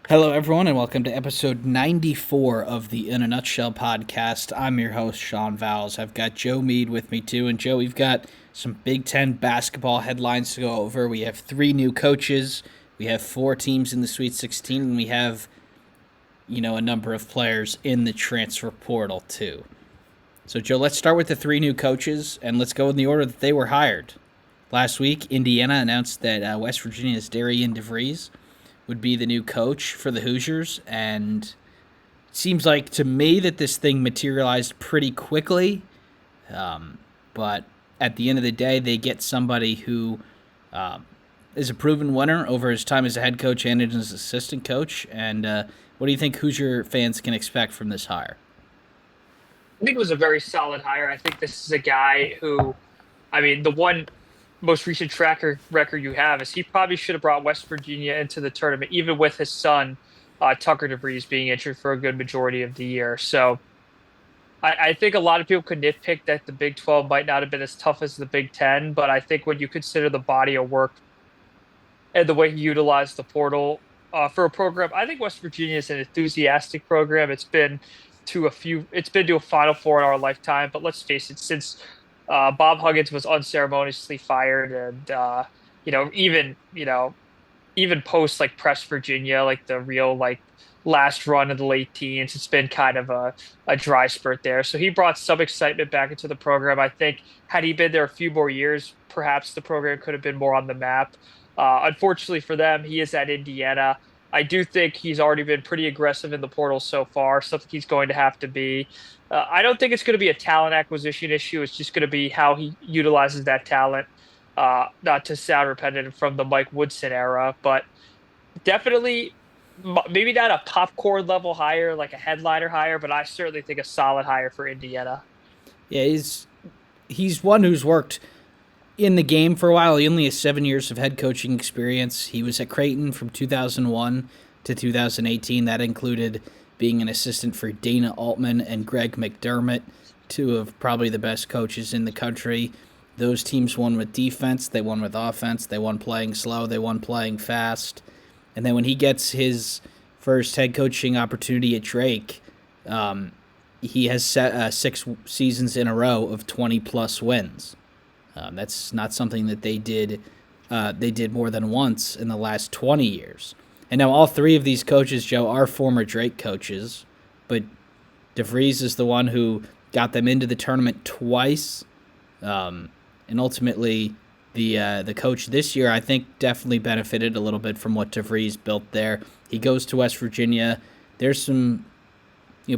Hello, everyone, and welcome to episode 94 of the In a Nutshell podcast. I'm your host, Sean Vowells. I've got Joe Meade with me, too. And, Joe, we've got some Big Ten basketball headlines to go over. We have 3 new coaches, we have 4 teams in the Sweet 16, and we have, a number of players in the transfer portal, too. So, Joe, let's start with the 3 new coaches, and let's go in the order that they were hired. Last week, Indiana announced that West Virginia's DeVries would be the new coach for the Hoosiers, and it seems like to me that this thing materialized pretty quickly. But at the end of the day, they get somebody who is a proven winner over his time as a head coach and as assistant coach. And what do you think Hoosier fans can expect from this hire? I think it was a very solid hire. I think this is a guy who, the one most recent tracker record you have is he probably should have brought West Virginia into the tournament, even with his son, Tucker DeVries, being injured for a good majority of the year. So I think a lot of people could nitpick that the Big 12 might not have been as tough as the Big 10, but I think when you consider the body of work and the way he utilized the portal for a program, I think West Virginia is an enthusiastic program. It's been to a Final Four in our lifetime. But let's face it, since Bob Huggins was unceremoniously fired, and even post like Press Virginia, like the real like last run of the late teens, it's been kind of a dry spurt there. So he brought some excitement back into the program. I think had he been there a few more years, perhaps the program could have been more on the map. Unfortunately for them, he is at Indiana. I do think he's already been pretty aggressive in the portal so far, something he's going to have to be. I don't think it's going to be a talent acquisition issue. It's just going to be how he utilizes that talent. Not to sound repetitive from the Mike Woodson era, but definitely maybe not a popcorn level hire, like a headliner hire, but I certainly think a solid hire for Indiana. Yeah, he's one who's worked in the game for a while. He only has 7 years of head coaching experience. He was at Creighton from 2001 to 2018. That included being an assistant for Dana Altman and Greg McDermott, 2 of probably the best coaches in the country. Those teams won with defense, they won with offense, they won playing slow, they won playing fast. And then when he gets his first head coaching opportunity at Drake, he has set 6 seasons in a row of 20-plus wins. That's not something that they did. They did more than once in the last 20 years. And now all 3 of these coaches, Joe, are former Drake coaches, but DeVries is the one who got them into the tournament twice, and ultimately the coach this year, I think, definitely benefited a little bit from what DeVries built there. He goes to West Virginia. There's some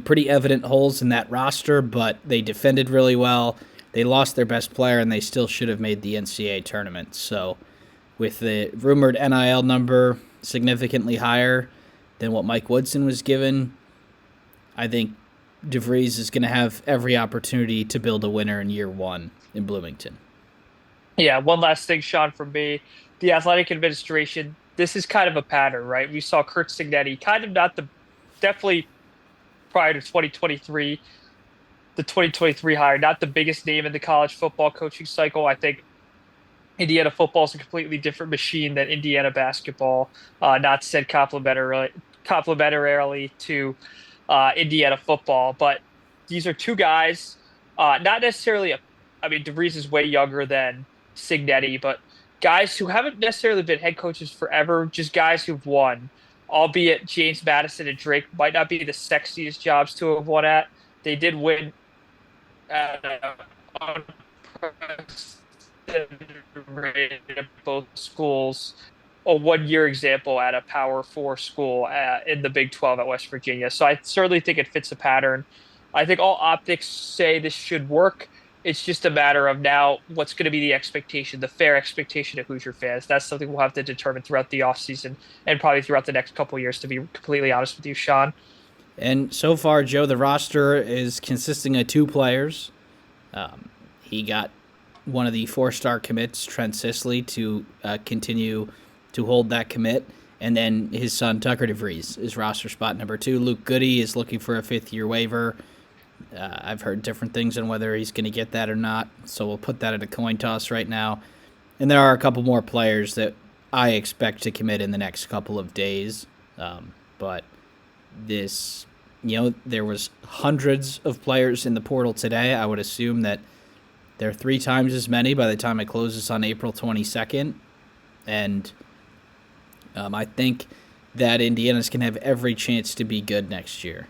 pretty evident holes in that roster, but they defended really well. They lost their best player, and they still should have made the NCAA tournament. So with the rumored NIL number significantly higher than what Mike Woodson was given, I think DeVries is going to have every opportunity to build a winner in year 1 in Bloomington. Yeah, one last thing, Sean, from me. The athletic administration, this is kind of a pattern, right? We saw Kurt Signetti, kind of not the, definitely prior to 2023, the 2023 hire, not the biggest name in the college football coaching cycle. I think Indiana football is a completely different machine than Indiana basketball, not said complimentarily to Indiana football. But these are 2 guys, not necessarily DeVries is way younger than Signetti, but guys who haven't necessarily been head coaches forever, just guys who've won. Albeit James Madison and Drake might not be the sexiest jobs to have won at. They did win at an unprecedented rate at both schools. A 1 year example at a Power Four school in the Big 12 at West Virginia. So I certainly think it fits a pattern. I think all optics say this should work. It's just a matter of now what's going to be the expectation, the fair expectation of Hoosier fans. That's something we'll have to determine throughout the offseason and probably throughout the next couple of years, to be completely honest with you, Sean. And so far, Joe, the roster is consisting of 2 players. He got one of the 4-star commits, Trent Sisley, to continue to hold that commit. And then his son, Tucker DeVries, is roster spot number 2. Luke Goody is looking for a 5th-year waiver. I've heard different things on whether he's going to get that or not, so we'll put that at a coin toss right now. And there are a couple more players that I expect to commit in the next couple of days. but this, there was hundreds of players in the portal today. I would assume that there are 3 times as many by the time it closes on April 22nd. And I think that Indiana's can have every chance to be good next year.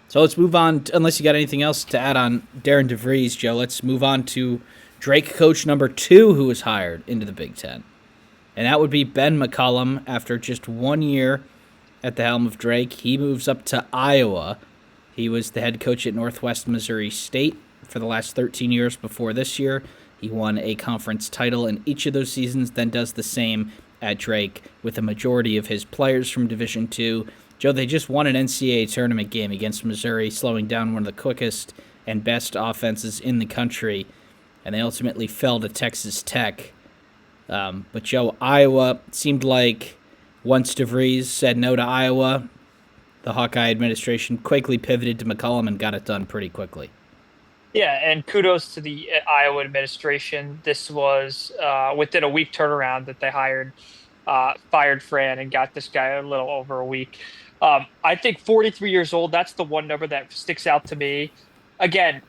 So let's move on. Unless you got anything else to add on Darren DeVries, Joe, let's move on to Drake coach number 2 who was hired into the Big Ten. And that would be Ben McCollum. After just 1 year at the helm of Drake, he moves up to Iowa. He was the head coach at Northwest Missouri State for the last 13 years before this year. He won a conference title in each of those seasons, then does the same at Drake with a majority of his players from Division II. Joe, they just won an NCAA tournament game against Missouri, slowing down one of the quickest and best offenses in the country, and they ultimately fell to Texas Tech. But Joe, Iowa seemed like once DeVries said no to Iowa, the Hawkeye administration quickly pivoted to McCollum and got it done pretty quickly. Yeah, and kudos to the Iowa administration. This was within a week turnaround that they fired Fran and got this guy a little over a week. I think 43 years old, that's the one number that sticks out to me. Again,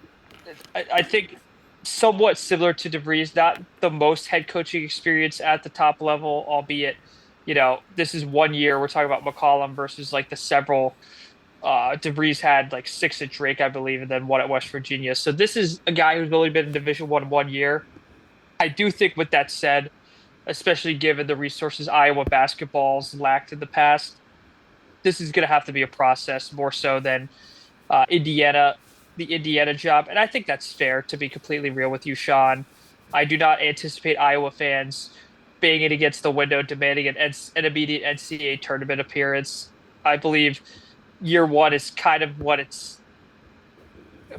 I think somewhat similar to DeVries, not the most head coaching experience at the top level, albeit, this is 1 year. We're talking about McCollum versus like the several. DeVries had like 6 at Drake, I believe, and then 1 at West Virginia. So this is a guy who's only been in Division I 1 year. I do think with that said, especially given the resources Iowa basketball's lacked in the past, this is going to have to be a process more so than the Indiana job. And I think that's fair, to be completely real with you, Sean. I do not anticipate Iowa fans banging against the window demanding an immediate NCAA tournament appearance. I believe year 1 is kind of what it's.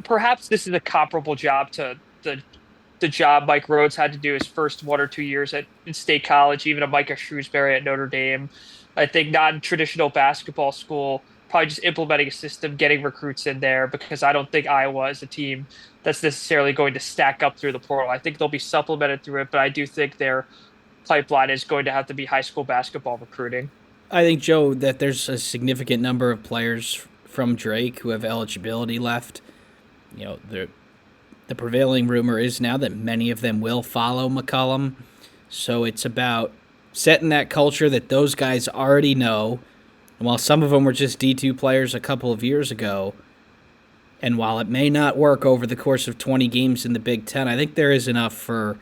Perhaps this is a comparable job to the job Mike Rhodes had to do his first 1 or 2 years in State College, even a Micah Shrewsbury at Notre Dame. I think non-traditional basketball school, probably just implementing a system, getting recruits in there, because I don't think Iowa is a team that's necessarily going to stack up through the portal. I think they'll be supplemented through it, but I do think their pipeline is going to have to be high school basketball recruiting. I think, Joe, that there's a significant number of players from Drake who have eligibility left. The prevailing rumor is now that many of them will follow McCollum. So it's about setting that culture that those guys already know. And while some of them were just D2 players a couple of years ago, and while it may not work over the course of 20 games in the Big Ten, I think there is enough for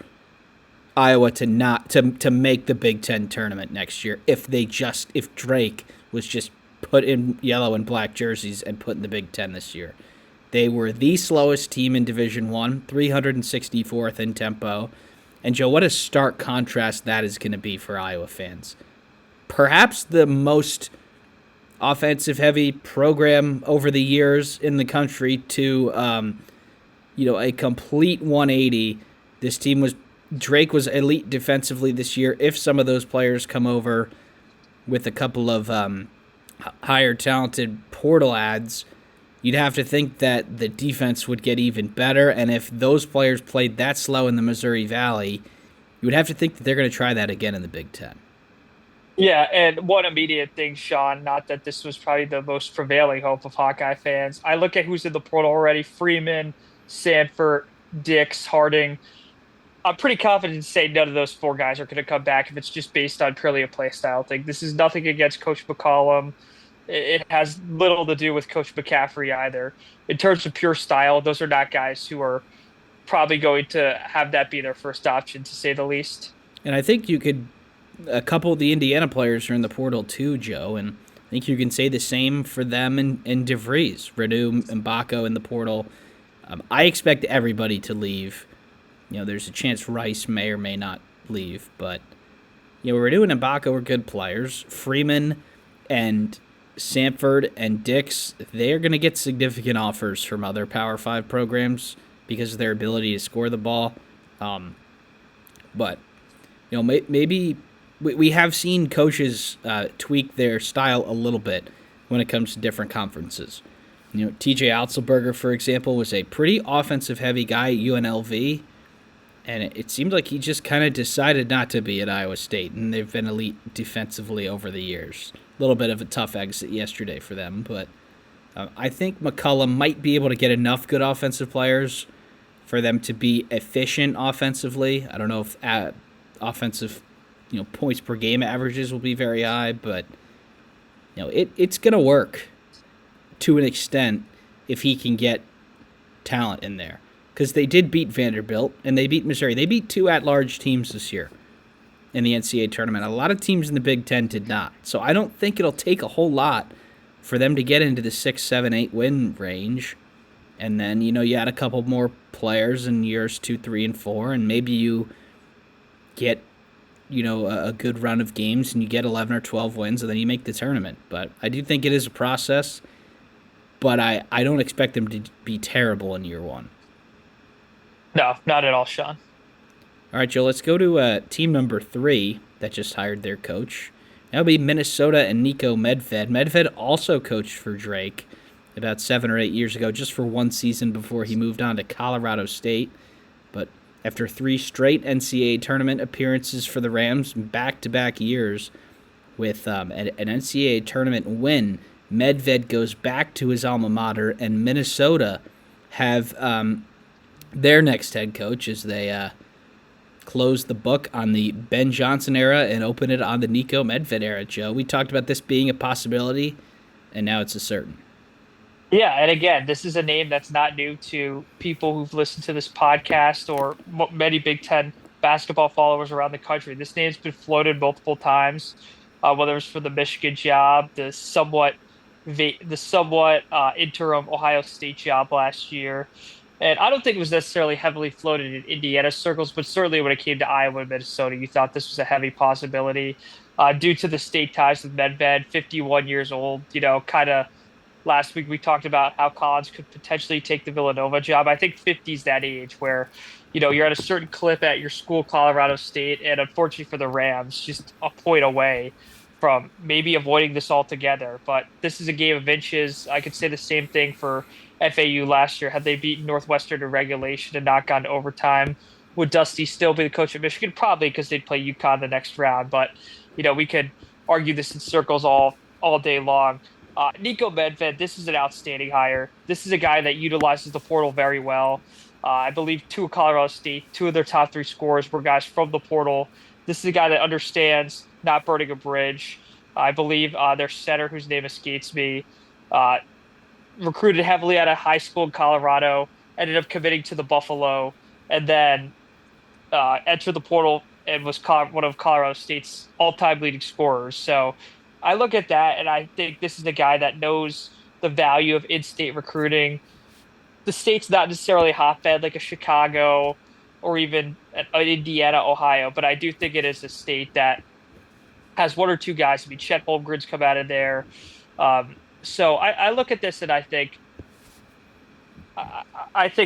Iowa to make the Big Ten tournament next year if Drake was just put in yellow and black jerseys and put in the Big Ten this year. They were the slowest team in Division I, 364th in tempo. And Joe, what a stark contrast that is going to be for Iowa fans. Perhaps the most offensive-heavy program over the years in the country to, a complete 180. This team Drake was elite defensively this year. If some of those players come over with a couple of higher talented portal ads, you'd have to think that the defense would get even better. And if those players played that slow in the Missouri Valley, you would have to think that they're going to try that again in the Big Ten. Yeah, and one immediate thing, Sean, not that this was probably the most prevailing hope of Hawkeye fans. I look at who's in the portal already: Freeman, Sanford, Dix, Harding. I'm pretty confident to say none of those 4 guys are going to come back if it's just based on purely a play style thing. This is nothing against Coach McCollum. It has little to do with Coach McCaffrey either. In terms of pure style, those are not guys who are probably going to have that be their first option, to say the least. And I think a couple of the Indiana players are in the portal too, Joe, and I think you can say the same for them and DeVries, Renew and Baco in the portal. I expect everybody to leave. There's a chance Rice may or may not leave, but Renew and Baco are good players. Freeman and Sanford and Dix, they are going to get significant offers from other Power 5 programs because of their ability to score the ball. But maybe we have seen coaches tweak their style a little bit when it comes to different conferences. TJ Otzelberger, for example, was a pretty offensive-heavy guy at UNLV. And it seemed like he just kind of decided not to be at Iowa State, and they've been elite defensively over the years. A little bit of a tough exit yesterday for them, but I think McCollum might be able to get enough good offensive players for them to be efficient offensively. I don't know if offensive, points per game averages will be very high, but it's going to work to an extent if he can get talent in there. Because they did beat Vanderbilt, and they beat Missouri. They beat 2 at-large teams this year in the NCAA tournament. A lot of teams in the Big Ten did not. So I don't think it'll take a whole lot for them to get into the 6, 7, 8 win range. And then, you add a couple more players in years 2, 3, and 4, and maybe you get, a good run of games, and you get 11 or 12 wins, and then you make the tournament. But I do think it is a process, but I don't expect them to be terrible in year 1. No, not at all, Sean. All right, Joe, let's go to team number 3 that just hired their coach. That'll be Minnesota and Meade Medved. Medved also coached for Drake about 7 or 8 years ago, just for one season before he moved on to Colorado State. But after 3 straight NCAA tournament appearances for the Rams, back-to-back years with an NCAA tournament win, Medved goes back to his alma mater, and Minnesota have their next head coach as they close the book on the Ben Johnson era and open it on the Nico Medved era, Joe. We talked about this being a possibility, and now it's a certain. Yeah, and again, this is a name that's not new to people who've listened to this podcast or many Big Ten basketball followers around the country. This name's been floated multiple times, whether it's for the Michigan job, the somewhat interim Ohio State job last year. And I don't think it was necessarily heavily floated in Indiana circles, but certainly when it came to Iowa and Minnesota, you thought this was a heavy possibility due to the state ties with Medved, 51 years old. Kind of last week we talked about how Collins could potentially take the Villanova job. I think 50 is that age where, you're at a certain clip at your school, Colorado State, and unfortunately for the Rams, just a point away from maybe avoiding this altogether. But this is a game of inches. I could say the same thing for FAU last year. Had they beaten Northwestern in regulation and not gone to overtime, would Dusty still be the coach of Michigan? Probably, because they'd play UConn the next round. But, we could argue this in circles all day long. Nico Medved, this is an outstanding hire. This is a guy that utilizes the portal very well. I believe 2 of Colorado State, 2 of their top 3 scorers were guys from the portal. This is a guy that understands not burning a bridge. I believe their center, whose name escapes me, recruited heavily out of high school in Colorado, ended up committing to the Buffalo, and then entered the portal and was one of Colorado State's all-time leading scorers. So I look at that, and I think this is a guy that knows the value of in-state recruiting. The state's not necessarily a hotbed like a Chicago or even an Indiana, Ohio, but I do think it is a state that has 1 or 2 guys. I mean, Chet Holmgren's come out of there. So I look at this and I think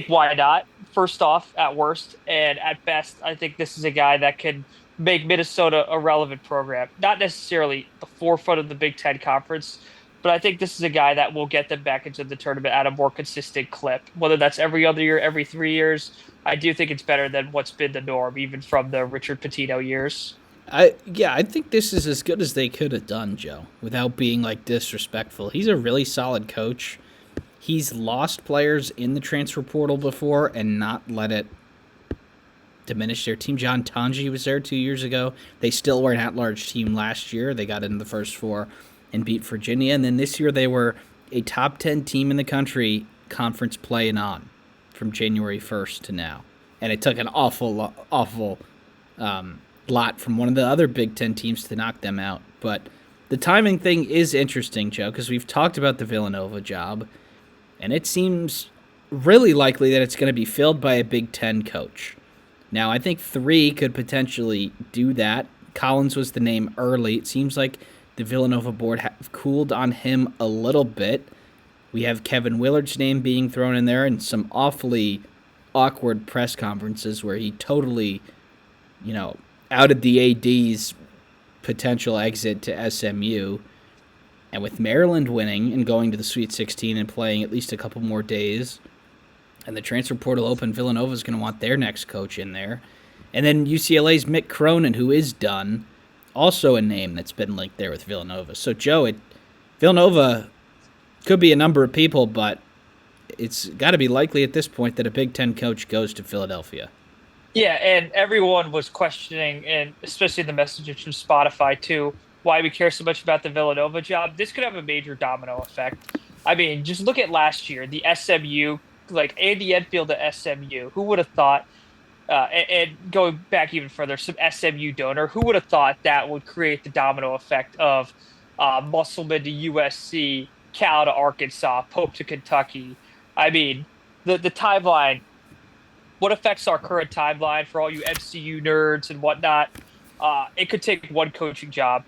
why not? First off, at worst, and at best, I think this is a guy that can make Minnesota a relevant program. Not necessarily the forefront of the Big Ten Conference, but I think this is a guy that will get them back into the tournament at a more consistent clip. Whether that's every other year, every 3 years, I do think it's better than what's been the norm, even from the Richard Pitino years. I think this is as good as they could have done, Joe, without being disrespectful. He's a really solid coach. He's lost players in the transfer portal before and not let it diminish their team. John Tanji was there 2 years ago. They still were an at-large team last year. They got in the first 4 and beat Virginia. And then this year they were a top 10 team in the country, conference playing on from January 1st to now. And it took an awful lot from one of the other Big Ten teams to knock them out. But the timing thing is interesting, Joe, because we've talked about the Villanova job, and it seems really likely that it's going to be filled by a Big Ten coach. Now, I think 3 could potentially do that. Collins was the name early. It seems like the Villanova board have cooled on him a little bit. We have Kevin Willard's name being thrown in there and some awfully awkward press conferences where he totally, outed the AD's potential exit to SMU. And with Maryland winning and going to the Sweet 16 and playing at least a couple more days, and the transfer portal open. Villanova's going to want their next coach in there. And then UCLA's Mick Cronin, who is done, also a name that's been linked there with Villanova. So, Joe, Villanova could be a number of people, but it's got to be likely at this point that a Big Ten coach goes to Philadelphia. Yeah, and everyone was questioning, and especially the messages from Spotify too, why we care so much about the Villanova job. This could have a major domino effect. I mean, just look at last year, the SMU, like Andy Enfield at SMU. Who would have thought? And going back even further, some SMU donor. Who would have thought that would create the domino effect of Musselman to USC, Cal to Arkansas, Pope to Kentucky? I mean, the timeline, what affects our current timeline for all you MCU nerds and whatnot? It could take one coaching job,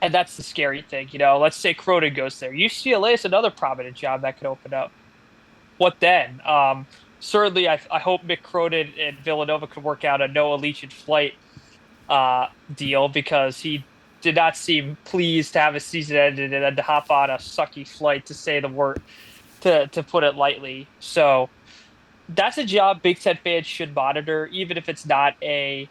and that's the scary thing. Let's say Cronin goes there. UCLA is another prominent job that could open up. What then? Certainly, I hope Mick Cronin and Villanova could work out a no Allegiant flight deal, because he did not seem pleased to have a season ended and then to hop on a sucky flight, to say the word, to put it lightly. So that's a job Big Ten fans should monitor, even if it's not a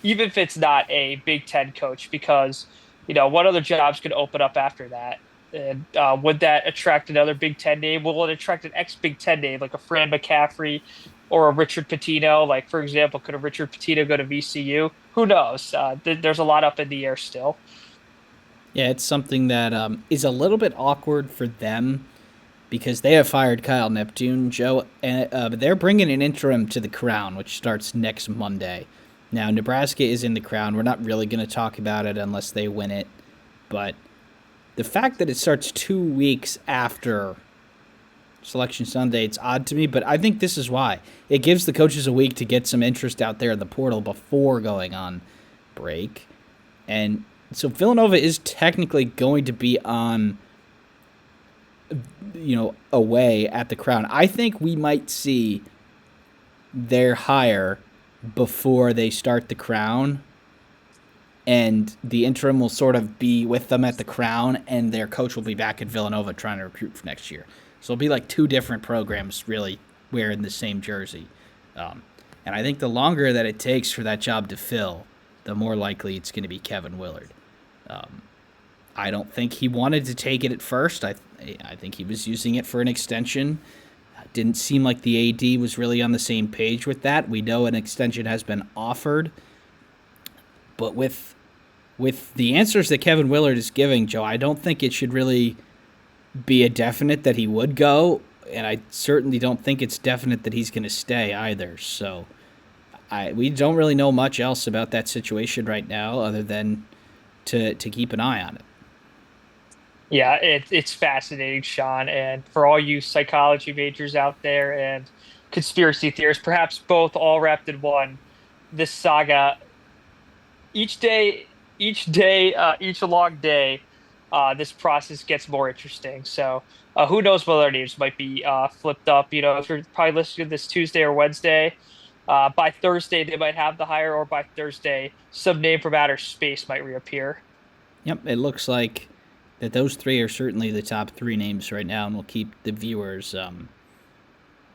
Big Ten coach, because what other jobs could open up after that? And would that attract another Big Ten name? Will it attract an ex-Big Ten name like a Fran McCaffrey or a Richard Pitino? Like, for example, could a Richard Pitino go to VCU? Who knows? There's a lot up in the air still. Yeah, it's something that is a little bit awkward for them because they have fired Kyle Neptune, Joe, and they're bringing an interim to the Crown, which starts next Monday. Now, Nebraska is in the Crown. We're not really going to talk about it unless they win it, but the fact that it starts 2 weeks after Selection Sunday, it's odd to me, but I think this is why. It gives the coaches a week to get some interest out there in the portal before going on break. And so Villanova is technically going to be on, away at the Crown. I think we might see their hire before they start the Crown, and the interim will sort of be with them at the Crown, and their coach will be back at Villanova trying to recruit for next year. So it'll be like two different programs really wearing the same jersey. And I think the longer that it takes for that job to fill, the more likely it's going to be Kevin Willard. I don't think he wanted to take it at first. I think he was using it for an extension. Didn't seem like the AD was really on the same page with that. We know an extension has been offered. But with the answers that Kevin Willard is giving, Joe, I don't think it should really be a definite that he would go, and I certainly don't think it's definite that he's going to stay either. So we don't really know much else about that situation right now other than to keep an eye on it. Yeah, it's fascinating, Sean. And for all you psychology majors out there and conspiracy theorists, perhaps both all wrapped in one, this saga, each long day, this process gets more interesting. So who knows whether our names might be flipped up. If you're probably listening to this Tuesday or Wednesday, by Thursday they might have the hire, or by Thursday some name from outer space might reappear. Yep, it looks like that those three are certainly the top three names right now, and we'll keep the viewers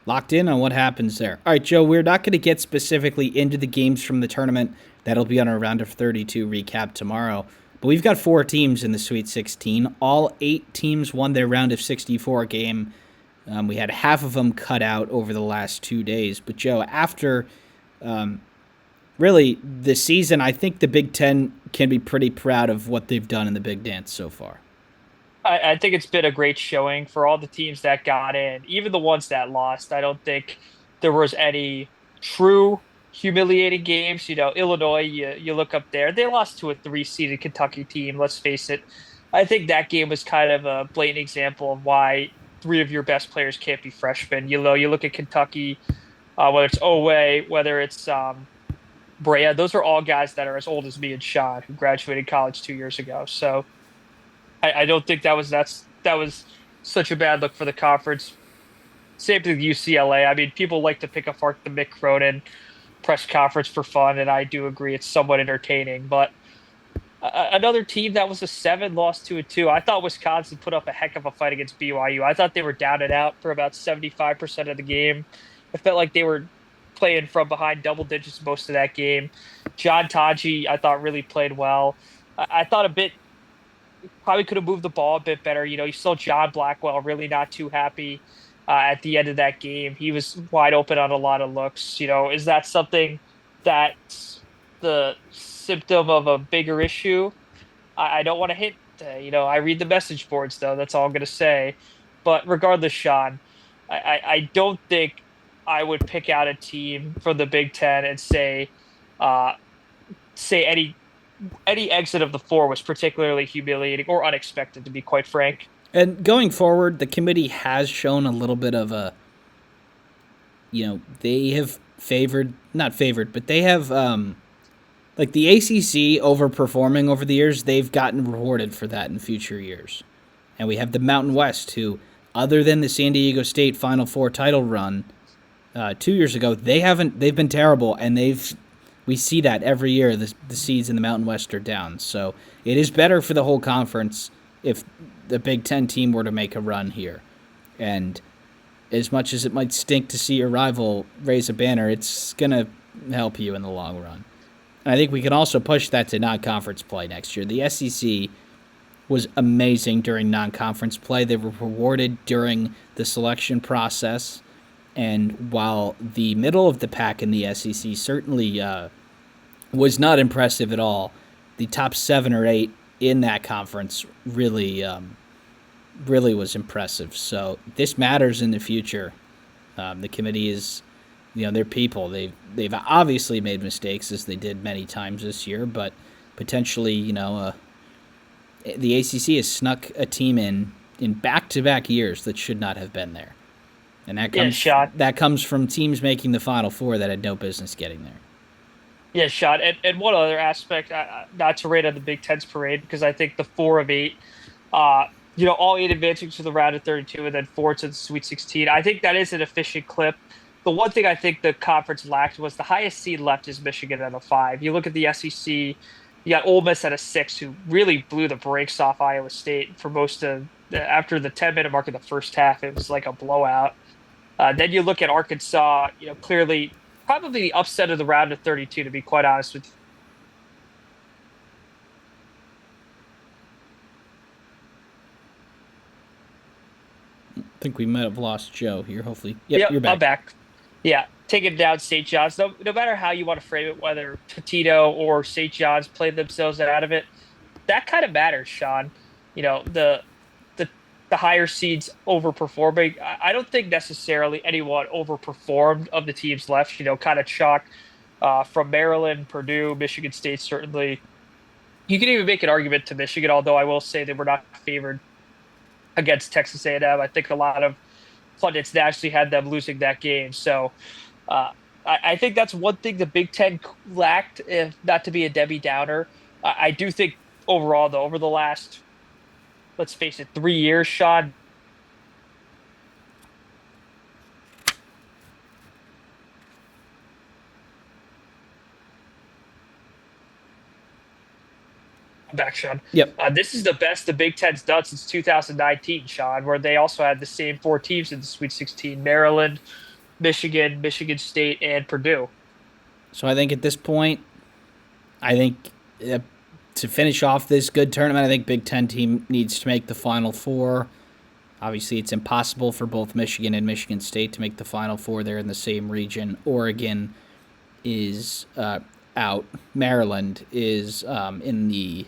locked in on what happens there. All right, Joe, we're not going to get specifically into the games from the tournament. That'll be on our Round of 32 recap tomorrow. But we've got 4 teams in the Sweet 16. All 8 teams won their Round of 64 game. We had half of them cut out over the last 2 days. But, Joe, after really the season, I think the Big Ten can be pretty proud of what they've done in the Big Dance so far. I think it's been a great showing for all the teams that got in, even the ones that lost. I don't think there was any true humiliating games. Illinois, you look up there, they lost to a 3-seeded Kentucky team. Let's face it. I think that game was kind of a blatant example of why 3 of your best players can't be freshmen. You look at Kentucky, whether it's Owe, whether it's Brea, those are all guys that are as old as me and Sean, who graduated college 2 years ago. So I don't think that was such a bad look for the conference. Same thing with UCLA. I mean, people like to pick apart the Mick Cronin press conference for fun, and I do agree it's somewhat entertaining. But Another team that was a 7 lost to a 2. I thought Wisconsin put up a heck of a fight against BYU. I thought they were down and out for about 75% of the game. It felt like they were playing from behind double digits most of that game. John Taji, I thought really played well. I thought a bit probably could have moved the ball a bit better. You saw John Blackwell really not too happy at the end of that game. He was wide open on a lot of looks. Is that something that's the symptom of a bigger issue? I don't want to hit. I read the message boards though. That's all I'm going to say. But regardless, Sean, I don't think I would pick out a team from the Big Ten and uh, say any exit of the four was particularly humiliating or unexpected, to be quite frank. And going forward, the committee has shown a little bit of they have not favored, but they have, like the ACC overperforming over the years, they've gotten rewarded for that in future years. And we have the Mountain West, who, other than the San Diego State Final Four title run 2 years ago, they've been terrible, and we see that every year. The seeds in the Mountain West are down, so it is better for the whole conference if the Big Ten team were to make a run here. And as much as it might stink to see your rival raise a banner, it's gonna help you in the long run. And I think we can also push that to non-conference play next year. The SEC was amazing during non-conference play. They were rewarded during the selection process. And while the middle of the pack in the SEC certainly was not impressive at all, the top 7 or 8 in that conference really was impressive. So this matters in the future. The committee is, they're people. They've obviously made mistakes, as they did many times this year, but potentially, the ACC has snuck a team in back-to-back years that should not have been there. And that comes from teams making the Final Four that had no business getting there. Yeah, Sean. And one other aspect, not to rain on the Big Ten's parade, because I think the 4 of 8, all 8 advancing to the round of 32 and then 4 to the Sweet 16. I think that is an efficient clip. The one thing I think the conference lacked was the highest seed left is Michigan at a 5. You look at the SEC, you got Ole Miss at a 6, who really blew the brakes off Iowa State for most of after the 10-minute mark of the first half. It was like a blowout. Then you look at Arkansas, clearly probably the upset of the round of 32, to be quite honest with you. I think we might have lost Joe here. Hopefully, yep, you're back. I'm back. Yeah, taking down St. John's. No matter how you want to frame it, whether Petito or St. John's played themselves out of it, that kind of matters, Sean. The higher seeds overperforming. I don't think necessarily anyone overperformed of the teams left. Kind of chalk from Maryland, Purdue, Michigan State. Certainly, you can even make an argument to Michigan. Although I will say they were not favored against Texas A&M. I think a lot of pundits actually had them losing that game. So I think that's one thing the Big Ten lacked. If not to be a Debbie Downer, I do think overall though, over the last, let's face it, 3 years, Sean. I'm back, Sean. Yep. This is the best the Big Ten's done since 2019, Sean, where they also had the same 4 teams in the Sweet 16: Maryland, Michigan, Michigan State, and Purdue. So I think at this point, to finish off this good tournament, I think Big Ten team needs to make the Final Four. Obviously, it's impossible for both Michigan and Michigan State to make the Final Four. They're in the same region. Oregon is out. Maryland is in the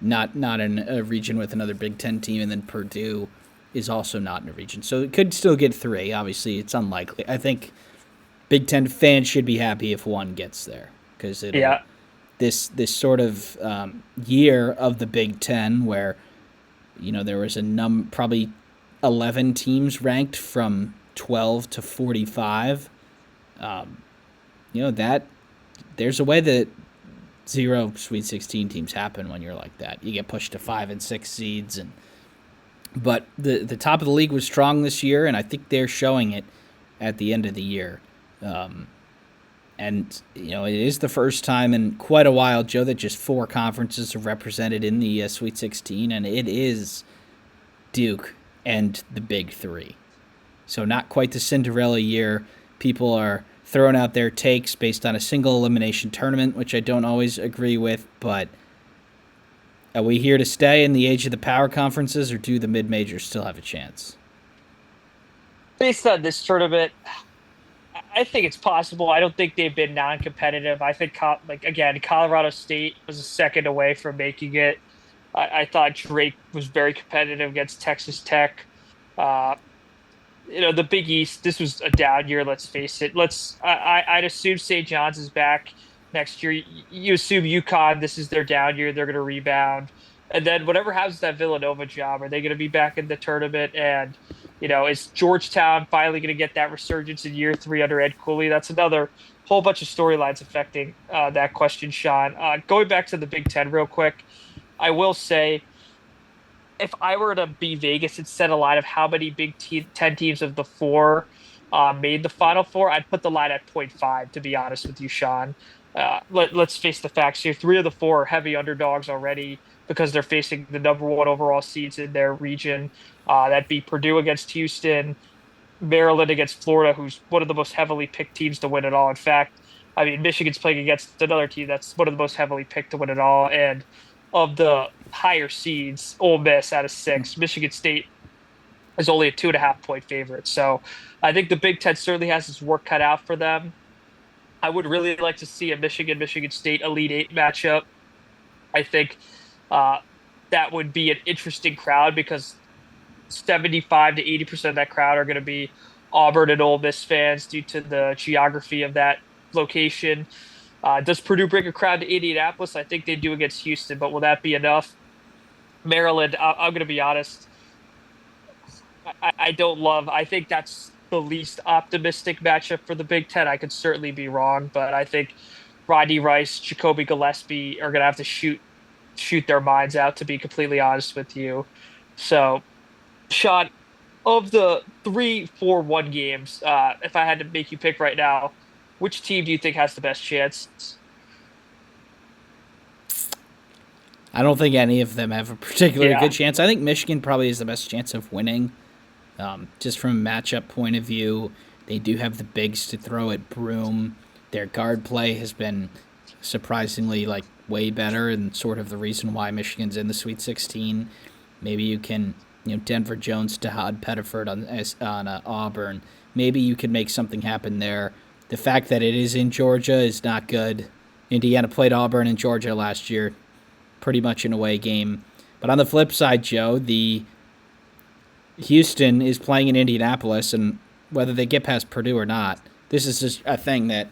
not in a region with another Big Ten team, and then Purdue is also not in a region. So it could still get 3. Obviously, it's unlikely. I think Big Ten fans should be happy if one gets there, because this sort of year of the Big Ten where there was probably 11 teams ranked from 12 to 45. That there's a way that 0 Sweet 16 teams happen when you're like that. You get pushed to 5 and 6 seeds, but the top of the league was strong this year, and I think they're showing it at the end of the year. And, it is the first time in quite a while, Joe, that just 4 conferences are represented in the Sweet 16, and it is Duke and the Big Three. So not quite the Cinderella year. People are throwing out their takes based on a single elimination tournament, which I don't always agree with, but are we here to stay in the age of the power conferences, or do the mid-majors still have a chance? Based on this tournament, I think it's possible. I don't think they've been non-competitive. I think, like again, Colorado State was a second away from making it. I thought Drake was very competitive against Texas Tech. Uh, the Big East, this was a down year. Let's face it. I'd assume St. John's is back next year. You assume UConn, this is their down year. They're going to rebound. And then whatever happens to that Villanova job, are they going to be back in the tournament? And, is Georgetown finally going to get that resurgence in year 3 under Ed Cooley? That's another whole bunch of storylines affecting that question, Sean. Going back to the Big Ten real quick, I will say, if I were to be Vegas and set a line of how many Ten teams of the 4 made the Final Four, I'd put the line at point 0.5, to be honest with you, Sean. Let's face the facts here. 3 of the 4 are heavy underdogs already because they're facing the number 1 overall seeds in their region. That'd be Purdue against Houston, Maryland against Florida, who's one of the most heavily picked teams to win it all. In fact, I mean, Michigan's playing against another team that's one of the most heavily picked to win it all. And of the higher seeds, Ole Miss out of 6, Michigan State is only a 2.5 point favorite. So I think the Big Ten certainly has its work cut out for them. I would really like to see a Michigan State Elite Eight matchup. I think uh, that would be an interesting crowd because 75 to 80% of that crowd are going to be Auburn and Ole Miss fans due to the geography of that location. Does Purdue bring a crowd to Indianapolis? I think they do against Houston, but will that be enough? Maryland, I'm going to be honest. I don't love. I think that's the least optimistic matchup for the Big Ten. I could certainly be wrong, but I think Rodney Rice, Jacoby Gillespie are going to have to shoot their minds out. To be completely honest with you, so Sean, of the 3-4-1 games, if I had to make you pick right now, which team do you think has the best chance? I don't think any of them have a particularly Yeah, good chance. I think Michigan probably has the best chance of winning. Just from a matchup point of view, they do have the bigs to throw at Broome. Their guard play has been surprisingly way better, and sort of the reason why Michigan's in the Sweet 16. Maybe you can, Denver Jones to Todd Pettiford on Auburn. Maybe you can make something happen there. The fact that it is in Georgia is not good. Indiana played Auburn in Georgia last year, pretty much an away game. But on the flip side, Joe, the Houston is playing in Indianapolis, and whether they get past Purdue or not, this is just a thing that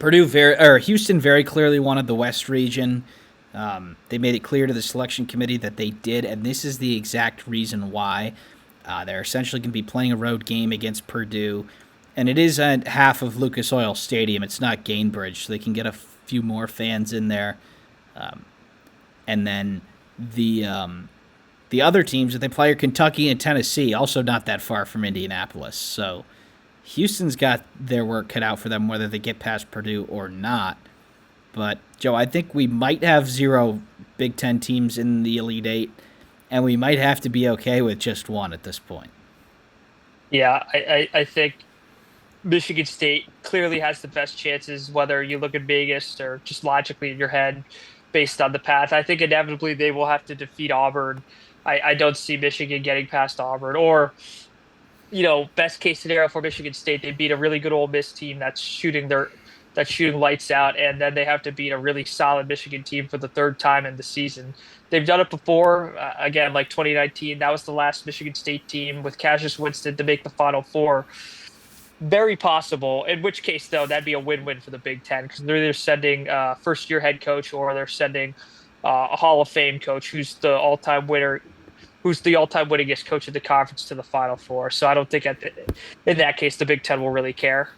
Houston very clearly wanted the West region. They made it clear to the selection committee that they did, and this is the exact reason why. They're essentially going to be playing a road game against Purdue, and it is at half of Lucas Oil Stadium. It's not Gainbridge, so they can get a few more fans in there. And then the other teams that they play are Kentucky and Tennessee, also not that far from Indianapolis. So Houston's got their work cut out for them, whether they get past Purdue or not. But, Joe, I think we might have 0 Big Ten teams in the Elite Eight, and we might have to be okay with just 1 at this point. yeah. I think Michigan State clearly has the best chances, whether you look at Vegas or just logically in your head based on the path. I think inevitably they will have to defeat Auburn. I don't see Michigan getting past Auburn. Or, best case scenario for Michigan State, they beat a really good Ole Miss team that's shooting lights out, and then they have to beat a really solid Michigan team for the 3rd time in the season. They've done it before. Again, like 2019, that was the last Michigan State team with Cassius Winston to make the Final Four. Very possible. In which case, though, that'd be a win-win for the Big Ten because they're either sending first-year head coach or they're sending a Hall of Fame coach who's the all-time winner, who's the all-time winningest coach of the conference to the Final Four. So I don't think in that case the Big Ten will really care.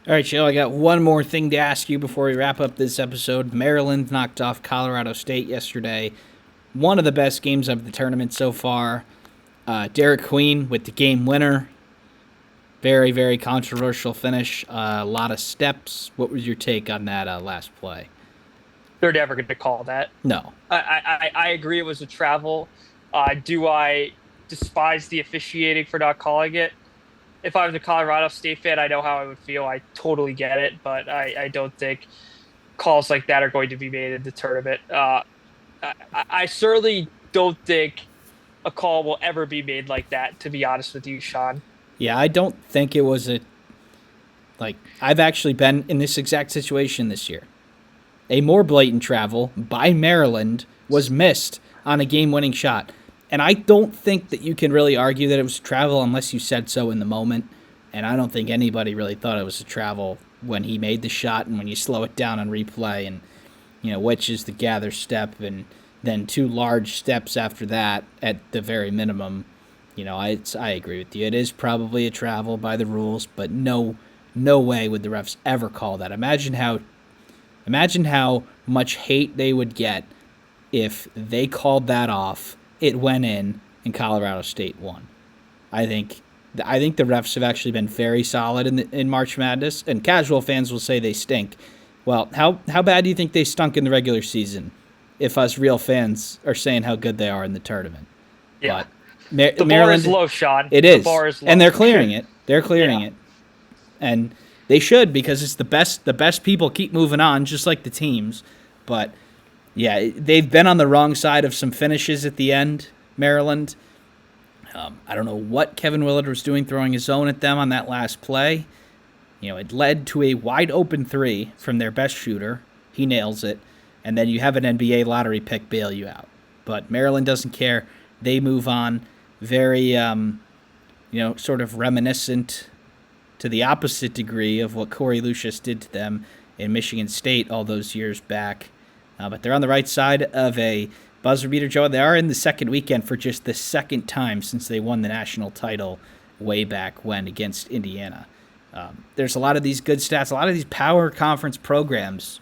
All right, Joe, I got one more thing to ask you before we wrap up this episode. Maryland knocked off Colorado State yesterday. One of the best games of the tournament so far. Derek Queen with the game winner. Very, very controversial finish. A lot of steps. What was your take on that last play? They're never going to call that. No. I agree it was a travel. Do I despise the officiating for not calling it? If I was a Colorado State fan, I know how I would feel. I totally get it, but I don't think calls like that are going to be made in the tournament. I certainly don't think a call will ever be made like that, to be honest with you, Sean. Yeah, I don't think it was a like. I've actually been in this exact situation this year. A more blatant travel by Maryland was missed on a game-winning shot. And I don't think that you can really argue that it was travel unless you said so in the moment. And I don't think anybody really thought it was a travel when he made the shot and when you slow it down on replay and, which is the gather step and then two large steps after that at the very minimum. I agree with you. It is probably a travel by the rules, but no way would the refs ever call that. Imagine how much hate they would get if they called that off, it went in, and Colorado State won. I think the refs have actually been very solid in March Madness, and casual fans will say they stink. Well, how bad do you think they stunk in the regular season if us real fans are saying how good they are in the tournament? Yeah. But the Maryland, bar is low, Sean. It is. The bar is low. And they're clearing it. They're clearing it. And they should, because it's the best. The best people keep moving on, just like the teams. But yeah, they've been on the wrong side of some finishes at the end, Maryland. I don't know what Kevin Willard was doing throwing his own at them on that last play. It led to a wide open three from their best shooter. He nails it. And then you have an NBA lottery pick bail you out. But Maryland doesn't care. They move on. Very, sort of reminiscent to the opposite degree of what Corey Lucius did to them in Michigan State all those years back. But they're on the right side of a buzzer beater, Joe. They are in the second weekend for just the second time since they won the national title way back when against Indiana. There's a lot of these good stats, a lot of these power conference programs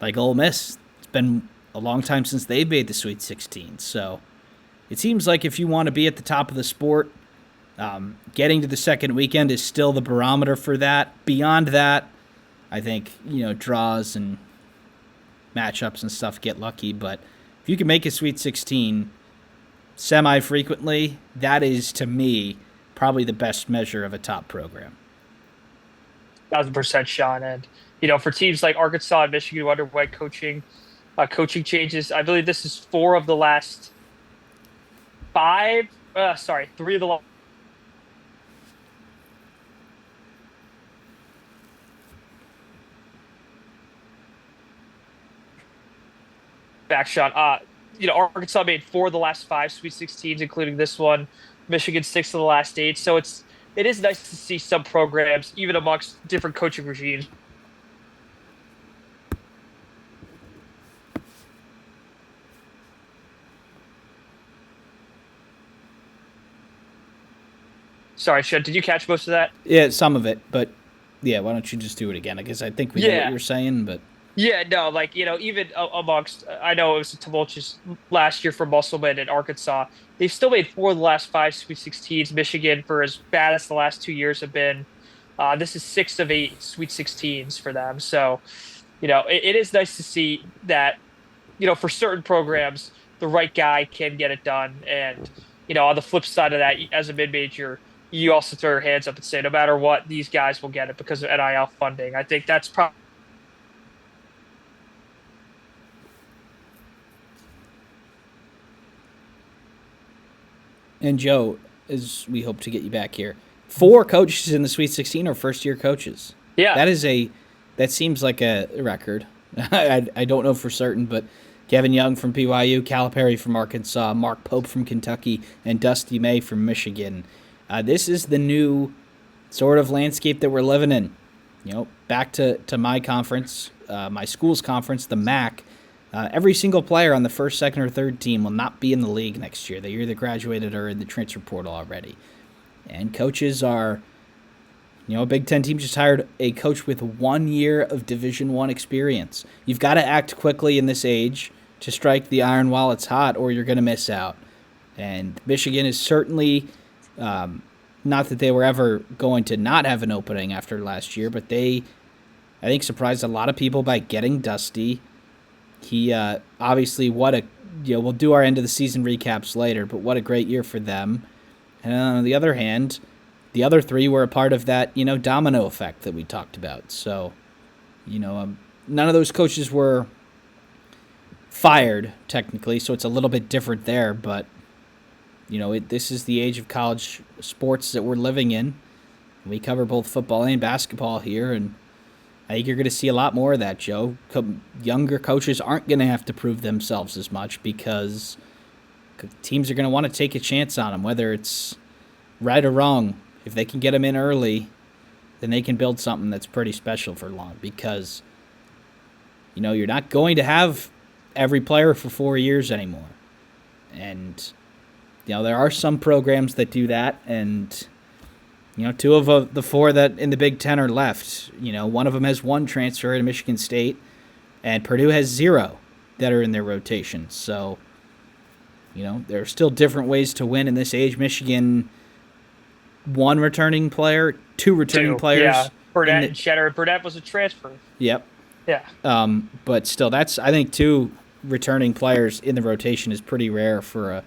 like Ole Miss. It's been a long time since they've made the Sweet 16. So it seems like if you want to be at the top of the sport, getting to the second weekend is still the barometer for that. Beyond that, I think, draws and matchups and stuff get lucky. But if you can make a Sweet 16 semi-frequently, that is, to me, probably the best measure of a top program. 1,000%, Sean. And, for teams like Arkansas and Michigan who underwent coaching changes, I believe this is 4 of the last 5, 3 of the last. Back shot. Arkansas made 4 of the last 5 Sweet 16s, including this one. Michigan 6 of the last 8. So it is nice to see some programs, even amongst different coaching regimes. Sorry, Shed, did you catch most of that? Yeah, some of it, but yeah, why don't you just do it again? I guess I think we know what you're saying, but yeah, no, even amongst, I know it was tumultuous last year for Musselman and Arkansas. They've still made 4 of the last 5 Sweet 16s. Michigan, for as bad as the last 2 years have been, this is 6 of 8 Sweet 16s for them. So, it is nice to see that, for certain programs, the right guy can get it done. And, on the flip side of that, as a mid-major, you also throw your hands up and say, no matter what, these guys will get it because of NIL funding. I think that's probably. And Joe, as we hope to get you back here, 4 coaches in the Sweet 16 are first-year coaches. Yeah. That seems like a record. I don't know for certain, but Kevin Young from BYU, Calipari from Arkansas, Mark Pope from Kentucky, and Dusty May from Michigan. This is the new sort of landscape that we're living in. Back to my conference, my school's conference, the MAC. Every single player on the first, second, or third team will not be in the league next year. They either graduated or in the transfer portal already. And coaches are, a Big Ten team just hired a coach with 1 year of Division I experience. You've got to act quickly in this age to strike the iron while it's hot, or you're going to miss out. And Michigan is certainly not that they were ever going to not have an opening after last year, but they, I think, surprised a lot of people by getting Dusty. He obviously, we'll do our end of the season recaps later, but what a great year for them. And on the other hand, the other three were a part of that, domino effect that we talked about. So, none of those coaches were fired, technically, so it's a little bit different there, but, this is the age of college sports that we're living in. We cover both football and basketball here, and I think you're going to see a lot more of that, Joe. Younger coaches aren't going to have to prove themselves as much because teams are going to want to take a chance on them, whether it's right or wrong. If they can get them in early, then they can build something that's pretty special for long because, you're not going to have every player for 4 years anymore. And, there are some programs that do that, and, two of the four that in the Big Ten are left. One of them has one transfer to Michigan State, and Purdue has 0 that are in their rotation. So, there are still different ways to win in this age. Michigan, 1 returning player, 2 returning players. Yeah, Burnett and Cheddar. Burnett was a transfer. Yep. Yeah. But still, I think 2 returning players in the rotation is pretty rare for a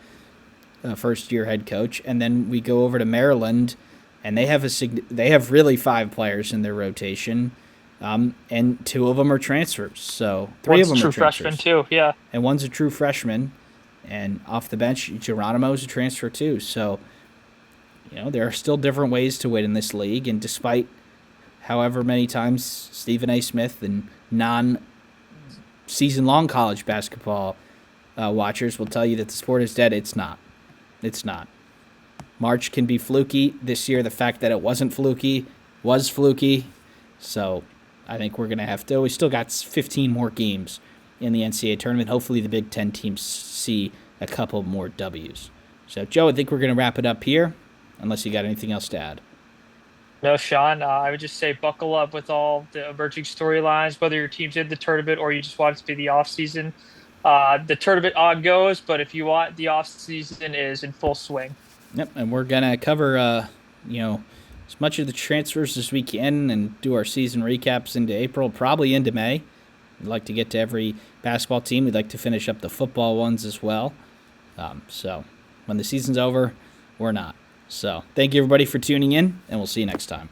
first-year head coach. And then we go over to Maryland, and they have really 5 players in their rotation, and 2 of them are transfers. So 3 of them are transfers. True freshman too. Yeah. And 1's a true freshman, and off the bench, Geronimo's a transfer too. So, there are still different ways to win in this league, and despite however many times Stephen A. Smith and non-season-long college basketball watchers will tell you that the sport is dead, it's not. It's not. March can be fluky. This year, the fact that it wasn't fluky was fluky. So I think we're going to have to. We still got 15 more games in the NCAA tournament. Hopefully the Big Ten teams see a couple more W's. So, Joe, I think we're going to wrap it up here, unless you got anything else to add. No, Sean, I would just say buckle up with all the emerging storylines, whether your team's in the tournament or you just want it to be the off-season. The tournament on goes, but if you want, the off-season is in full swing. Yep, and we're going to cover, as much of the transfers as we can and do our season recaps into April, probably into May. We'd like to get to every basketball team. We'd like to finish up the football ones as well. So when the season's over, we're not. So thank you, everybody, for tuning in, and we'll see you next time.